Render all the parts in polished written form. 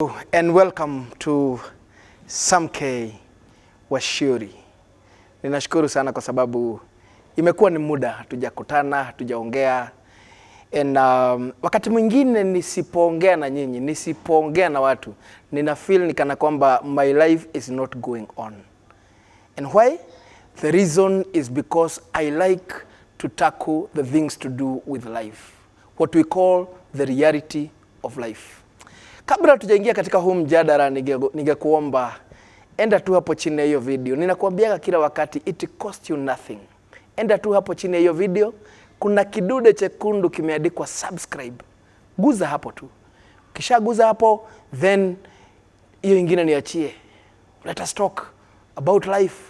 And welcome to Samke Washuri. Ninashukuru sana kwa sababu imekuwa ni muda hatujakutana, hatujaongea. And wakati mwingine nisipoongea na nyinyi, nisipoongea na watu, nina feel ni kana kwamba my life is not going on. And why? The reason is because I like to tackle the things to do with life. What we call the reality of life. Kabla tujaingia katika huu mjadala, ningekuomba enda tu hapo chini ya hiyo video. Ninakuambiaga kila wakati it cost you nothing. Enda tu hapo chini ya hiyo video, kuna kidude chekundu kimeandikwa subscribe. Guza hapo tu. Ukishaguza hapo, then hiyo ingine niachie. Let us talk about life.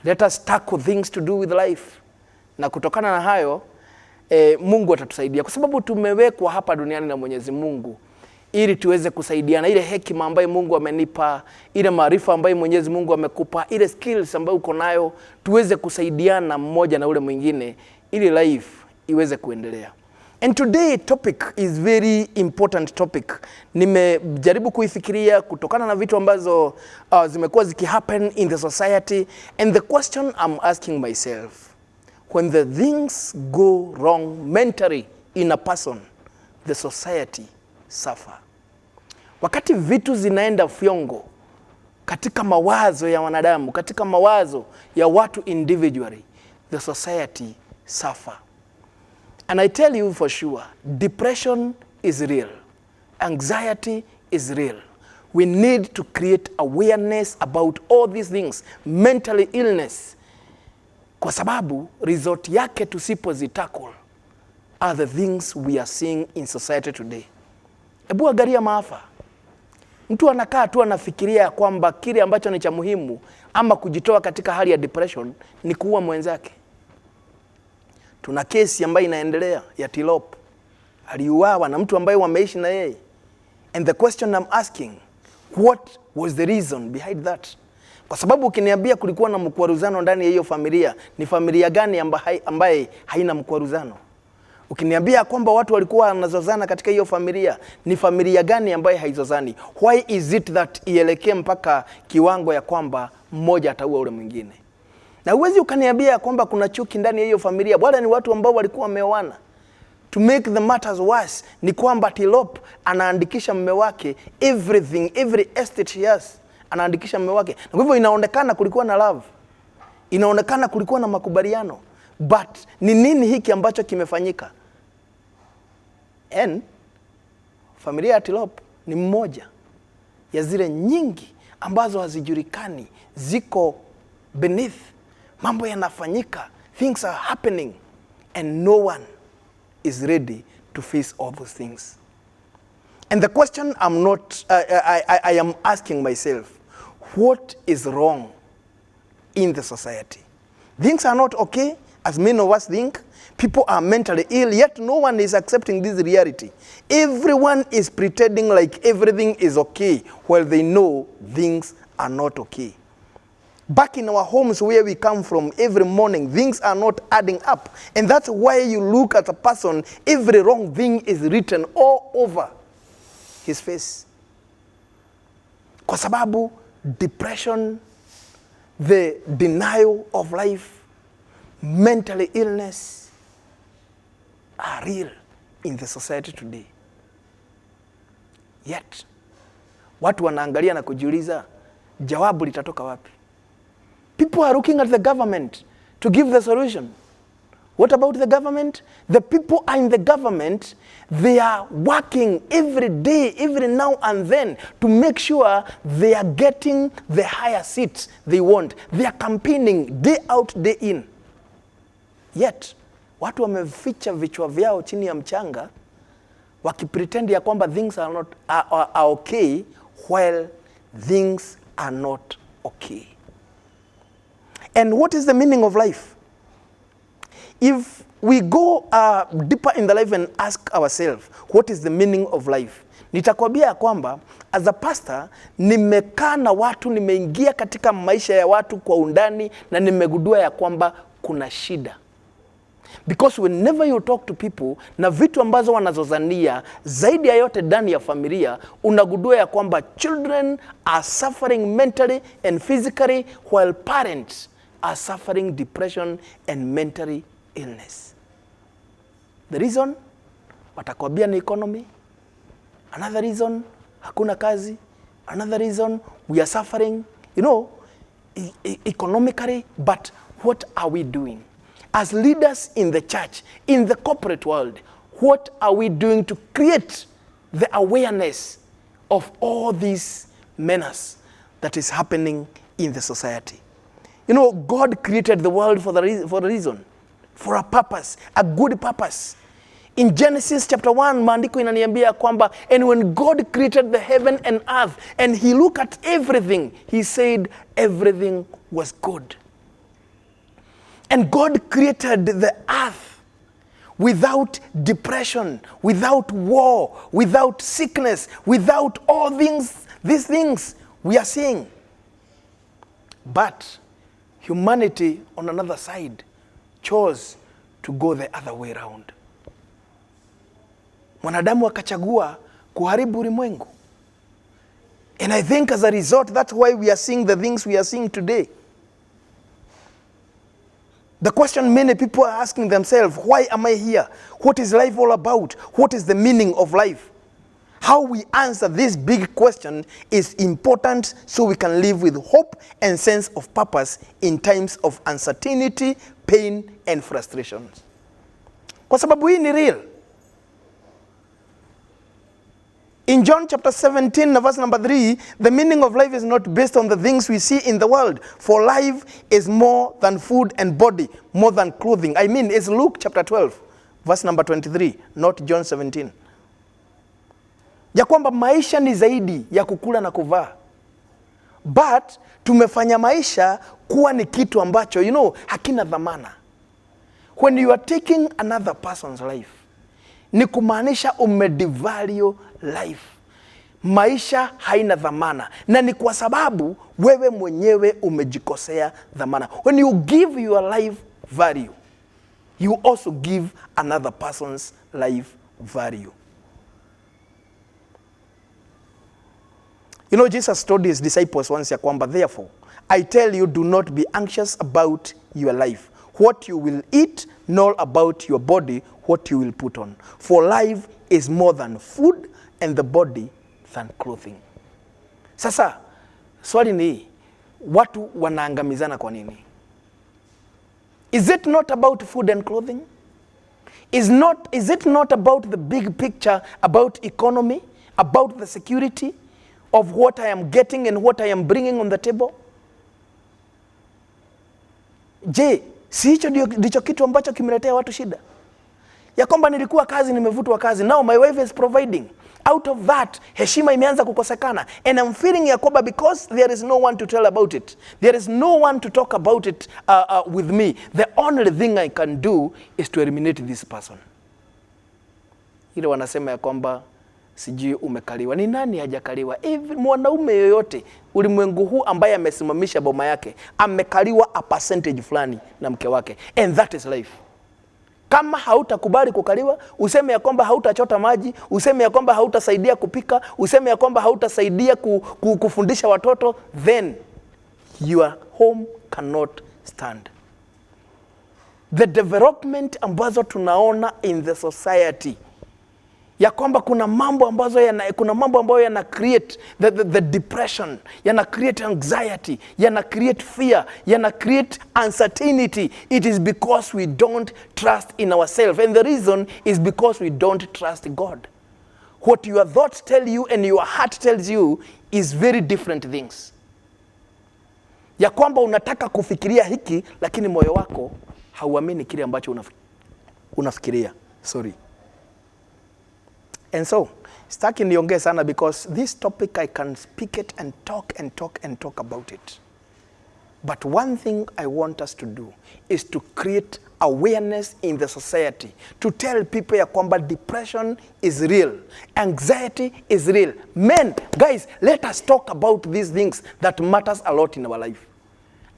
Let us tackle things to do with life. Na kutokana na hayo, Mungu atatusaidia. Kwa sababu tumewekwa hapa duniani na Mwenyezi Mungu ili tuweze kusaidiana, ile hekima ambayo Mungu amenipa, ile maarifa ambayo Mwenyezi Mungu amekupa, ile skills ambayo uko nayo, tuweze kusaidiana mmoja na ule mwingine ili life iweze kuendelea. And today topic is very important topic. Nimejaribu kuifikiria kutokana na vitu ambazo zimekuwa zikihappen in the society, and the question I'm asking myself, when the things go wrong mentally in a person, the society suffer. Wakati vitu zinaenda fyongo katika mawazo ya wanadamu, katika mawazo ya watu individually, the society suffer. And I tell you for sure, depression is real. Anxiety is real. We need to create awareness about all these things, mental illness. Kwa sababu result yake tusipozitackle are the things we are seeing in society today. Ebu angalia maafa. Mtu anakaa tu anafikiria kwamba kile ambacho ni cha muhimu ama kujitoa katika hali ya depression ni kuua mwenzake. Tuna kesi ambayo inaendelea ya Tilop. Aliuawa na mtu ambaye wameishi na yeye. And the question I'm asking, what was the reason behind that? Kwa sababu ukiniambia kulikuwa na mkwaruzano ndani ya hiyo familia, ni familia gani ambaye haina mkwaruzano? Ukiniambia kwamba watu walikuwa wanazozana katika hiyo familia, ni familia gani ambaye haizozani? Why is it that ielekee mpaka kiwango ya kwamba mmoja ataua ule mwingine? Na uwezi ukaniambia kwamba kuna chuki ndani ya hiyo familia, bwana ni watu ambao walikuwa wameoana. To make the matters worse, ni kwamba Tilop anaandikisha mume wake everything, every estate he has, anaandikisha mume wake. Na kwa hivyo inaonekana kulikuwa na love. Inaonekana kulikuwa na makubaliano. But ni nini hiki ambacho kimefanyika? And familia ya Tilop ni mmoja ya zile nyingi ambazo hazijulikani, ziko beneath. Mambo yanafanyika, things are happening, and no one is ready to face all those things. And the question I am asking myself, what is wrong in the society? Things are not okay, as many of us think. People are mentally ill, yet no one is accepting this reality. Everyone is pretending like everything is okay, while they know things are not okay. Back in our homes where we come from, every morning, things are not adding up. And that's why you look at a person, every wrong thing is written all over his face. Kwa sababu depression, the denial of life, mental illness are real in the society today. Yet, watu wanaangalia na kujiuliza, jawabu litatoka wapi? People are looking at the government to give the solution. What about the government? The people are in the government, they are working every day, every now and then to make sure they are getting the higher seats they want. They are campaigning day out, day in. Yet, watu wameficha vichwa vyao chini ya mchanga, wakipretend ya kwamba things are okay, while things are not okay. And what is the meaning of life? If we go deeper in the life and ask ourselves, what is the meaning of life? Nitakwambia ya kwamba, as a pastor, nimekaa na watu, nimeingia katika maisha ya watu kwa undani, na nimegundua ya kwamba kuna shida. Because whenever you talk to people na vitu ambazo wanazozania zaidi ya yote ndani ya familia, unagundua ya kwamba children are suffering mentally and physically while parents are suffering depression and mentally illness. The reason, watakwambia ni economy. Another reason, hakuna kazi. Another reason, we are suffering, economically. But what are we doing? As leaders in the church, in the corporate world, what are we doing to create the awareness of all these menace that is happening in the society? God created the world for a reason, for a purpose, a good purpose. In Genesis chapter 1, maandiko inaniambia kwamba, and when God created the heaven and earth, and he looked at everything, he said everything was good. And God created the earth without depression, without war, without sickness, without all these things we are seeing. But humanity on another side chose to go the other way around. Mwanadamu akachagua kuharibu ulimwengu. And I think as a result, that's why we are seeing the things we are seeing today. The question many people are asking themselves, why am I here? What is life all about? What is the meaning of life? How we answer this big question is important so we can live with hope and sense of purpose in times of uncertainty, pain, and frustrations. Kwa sababu hii ni real. In John chapter 17, verse number 3, the meaning of life is not based on the things we see in the world. For life is more than food and body, more than clothing. I mean, it's Luke chapter 12, verse number 23, not John 17. Ya kwamba maisha ni zaidi ya kukula na kuvaa. But tumefanya maisha kuwa ni kitu ambacho, hakina dhamana. When you are taking another person's life, ni kumaanisha umedevalue life. Maisha haina dhamana. Na ni kwa sababu wewe mwenyewe umejikosea dhamana. When you give your life value, you also give another person's life value. Jesus told his disciples once ya kwamba, therefore, I tell you, do not be anxious about your life, what you will eat, nor about your body, what you will put on. For life is more than food, and the body than clothing. Sasa, swali ni, watu wanaangamizana kwa nini? Is it not about food and clothing? Is it not about the big picture, about economy, about the security of what I am getting and what I am bringing on the table? Je, si hicho ndicho kitu ambacho kimeletea watu shida? Ya kwamba nilikuwa kazi, nimevutwa kazi, now my wife is providing. Out of that, heshima imeanza kukosekana. And I'm feeling ya kwamba because there is no one to tell about it, there is no one to talk about it with me, the only thing I can do is to eliminate this person. Ile wanasema ya kwamba sijui umekaliwa. Ni nani hajakaliwa? Mwanaume yoyote ulimwengu huu ambaye amesimamisha boma yake amekaliwa a percentage fulani na mke wake. And that is life. Kama hautakubali kukaliwa, useme ya kwamba hautachota maji, useme ya kwamba hautasaidia kupika, useme ya kwamba hautasaidia kufundisha watoto, then your home cannot stand. The development ambazo tunaona in the society, ya kwamba kuna mambo ambayo yana create the depression, yana create anxiety, yana create fear, yana create uncertainty. It is because we don't trust in ourselves, and the reason is because we don't trust God. What your thoughts tell you and your heart tells you is very different things. Ya kwamba unataka kufikiria hiki, lakini moyo wako hauamini kile ambacho unafikiria. Sorry. And so, sitaki niongee sana because this topic I can speak it and talk about it. But one thing I want us to do is to create awareness in the society, to tell people ya kwamba depression is real, anxiety is real. Men, guys, let us talk about these things that matters a lot in our life.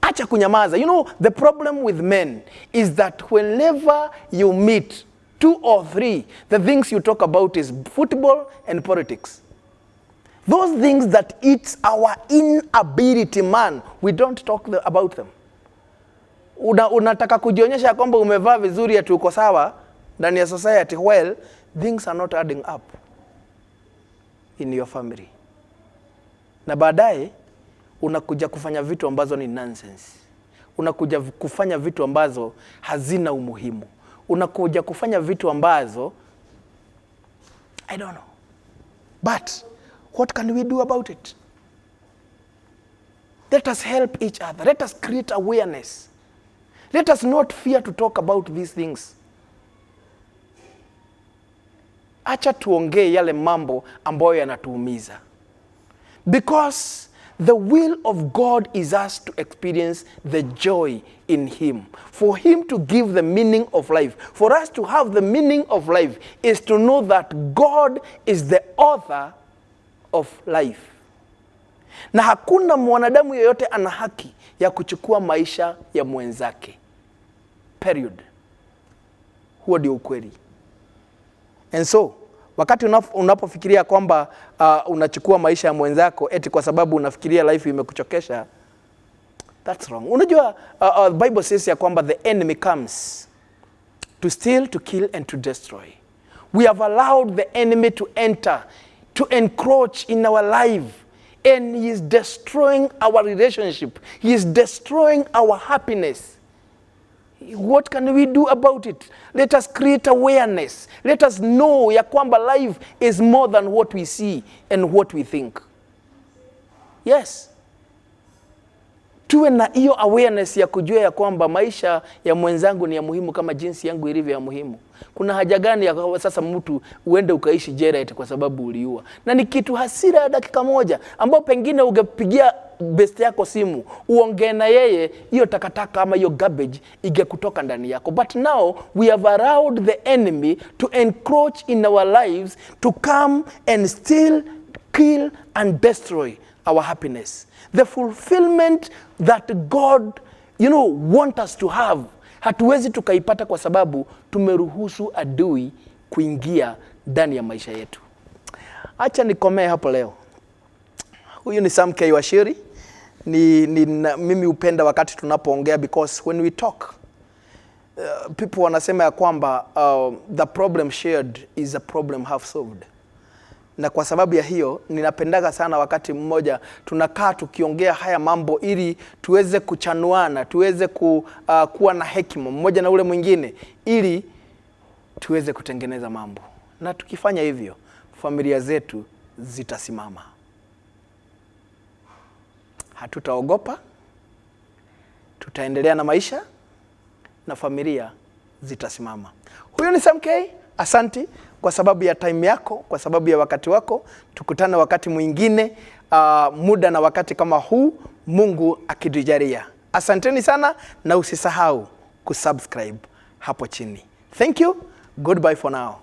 Acha kunyamaza. You know, the problem with men is that whenever you meet 2 or 3, the things you talk about is football and politics. Those things that eats our inability, man, we don't talk about them. Unataka kujionyesha kwamba umevaa vizuri ati uko sawa ndani ya society, well, things are not adding up in your family. Na baadaye unakuja kufanya vitu ambazo ni nonsense. Unakuja kufanya vitu ambazo hazina umuhimu. Unakuja kufanya vitu ambazo I don't know. But what can we do about it? Let us help each other. Let us create awareness. Let us not fear to talk about these things. Acha tuongee yale mambo ambayo yanatuumiza. Because the will of God is us to experience the joy in Him. For Him to give the meaning of life. For us to have the meaning of life is to know that God is the author of life. Na hakuna mwanadamu yeyote ana haki ya kuchukua maisha ya mwenzake. Period. Huo ndio ukweli. And so, wakati unapofikiria kwamba unachukua maisha ya mwenzako eti kwa sababu unafikiria life imekuchokesha, that's wrong. Unajua, the Bible says ya kwamba the enemy comes to steal, to kill and to destroy. We have allowed the enemy to enter, to encroach in our life, and he is destroying our relationship. He is destroying our happiness. What can we do about it? Let us create awareness. Let us know ya kwamba life is more than what we see and what we think. Yes. Tuwe na hiyo awareness ya kujua ya kwamba maisha ya mwenzangu ni ya muhimu kama jinsi yangu ilivyo ya muhimu. Kuna haja gani ya sasa mtu uende ukaishi jela eti kwa sababu uliua? Na ni kitu hasira ya dakika moja ambao pengine ungepigia best yako simu uongee na yeye, hiyo takataka ama hiyo garbage ingekutoka ndani yako. But now we have allowed the enemy to encroach in our lives, to come and steal, kill and destroy our happiness. The fulfillment that God, want us to have, hatuwezi tukaipata kwa sababu tumeruhusu adui kuingia ndani ya maisha yetu. Acha nikomee hapo leo. Huyu ni Sam K. Washiri. Mimi upenda wakati tunapoongea, because when we talk, people wanasema ya kwamba the problem shared is a problem half solved. Na kwa sababu ya hiyo, ninapendaga sana wakati mmoja tunakaa tukiongea haya mambo ili tuweze kuchanuana, tuweze kuwa na hekima mmoja na ule mwingine, ili tuweze kutengeneza mambo. Na tukifanya hivyo, familia zetu zitasimama. Hatutaogopa, tutaendelea na maisha na familia zitasimama. Huyu ni Sam K. Asanti kwa sababu ya time yako, kwa sababu ya wakati wako. Tukutane wakati mwingine, muda na wakati kama huu, Mungu akitujalia. Asanteni sana na usisahau kusubscribe hapo chini. Thank you. Goodbye for now.